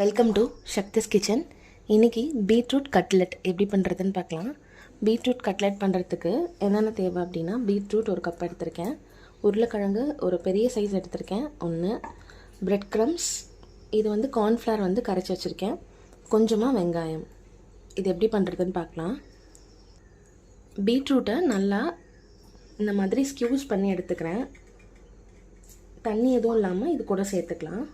Welcome to Sakthi's kitchen. இன்றைக்கி beetroot cutlet எப்படி பண்ணுறதுன்னு பார்க்கலாம். பீட்ரூட் கட்லெட் பண்ணுறதுக்கு என்னென்ன தேவை அப்படின்னா, பீட்ரூட் ஒரு கப் எடுத்திருக்கேன், உருளைக்கிழங்கு ஒரு பெரிய சைஸ் எடுத்திருக்கேன் ஒன்று, பிரெட் க்ரம்ஸ், இது வந்து கார்ன்ஃப்ளவர் வந்து கரைச்சி வச்சுருக்கேன், கொஞ்சமாக வெங்காயம். இது எப்படி பண்ணுறதுன்னு பார்க்கலாம். பீட்ரூட்டை நல்லா இந்த மாதிரி ஸ்க்யூஸ் பண்ணி எடுத்துக்கிறேன். தண்ணி எதுவும் இல்லாமல் இது கூட சேர்த்துக்கலாம்.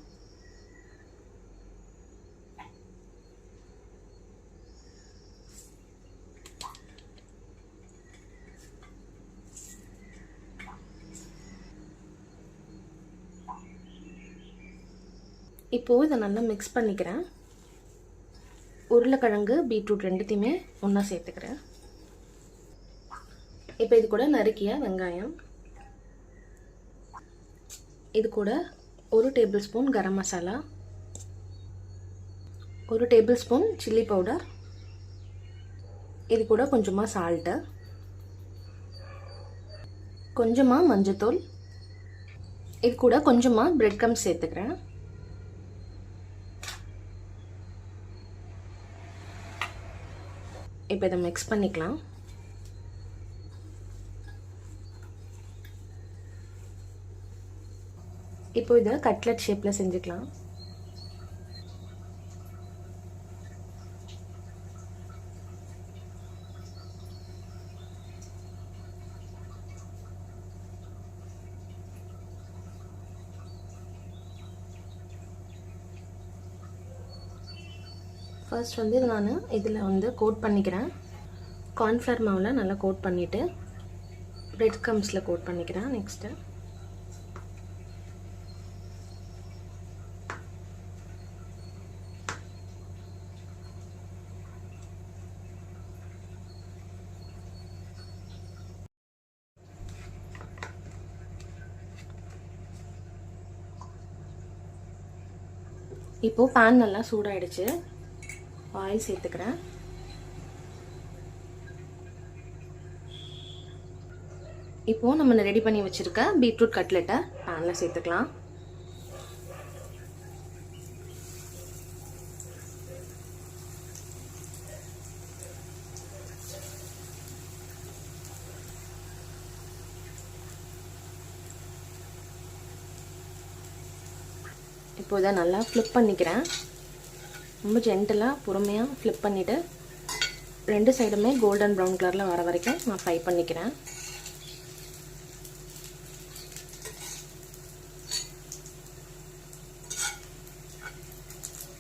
இப்போது இதை நல்லா மிக்ஸ் பண்ணிக்கிறேன். உருளைக்கிழங்கு பீட்ரூட் ரெண்டுத்தையுமே ஒன்றா சேர்த்துக்கிறேன். இப்போ இது கூட நறுக்கிய வெங்காயம், இது கூட 1 tablespoon garam masala, 1 tablespoon chilli powder, இது கூட கொஞ்சமாக சால்ட்டு, கொஞ்சமாக மஞ்சத்தூள், இது கூட கொஞ்சமாக பிரெட் க்ரம்ஸ் சேர்த்துக்கிறேன். இப்போ இதை மிக்ஸ் பண்ணிக்கலாம். இப்போ இதை கட்லெட் ஷேப்பில் செஞ்சுக்கலாம். ஃபர்ஸ்ட் வந்து நான் இதில் வந்து கோட் பண்ணிக்கிறேன். கார்ன்ஃப்ளவர் மாவில் நல்லா கோட் பண்ணிவிட்டு பிரெட் க்ரம்ஸில் கோட் பண்ணிக்கிறேன். நெக்ஸ்ட்டு இப்போது பேன் நல்லா சூடாயிடுச்சு, ஆயில் சேர்த்துக்கிறேன். இப்போது நம்ம ரெடி பண்ணி வச்சுருக்க பீட்ரூட் கட்லெட்டை பேனில் சேர்த்துக்கலாம். இப்போ இதை நல்லா ஃப்ளிப் பண்ணிக்கிறேன். ரொம்ப ஜென்டலாக பொறுமையாக ஃப்ளிப் பண்ணிவிட்டு 2 சைடுமே கோல்டன் ப்ரௌன் கலரில் வர வரைக்கும் நான் ஃப்ரை பண்ணிக்கிறேன்.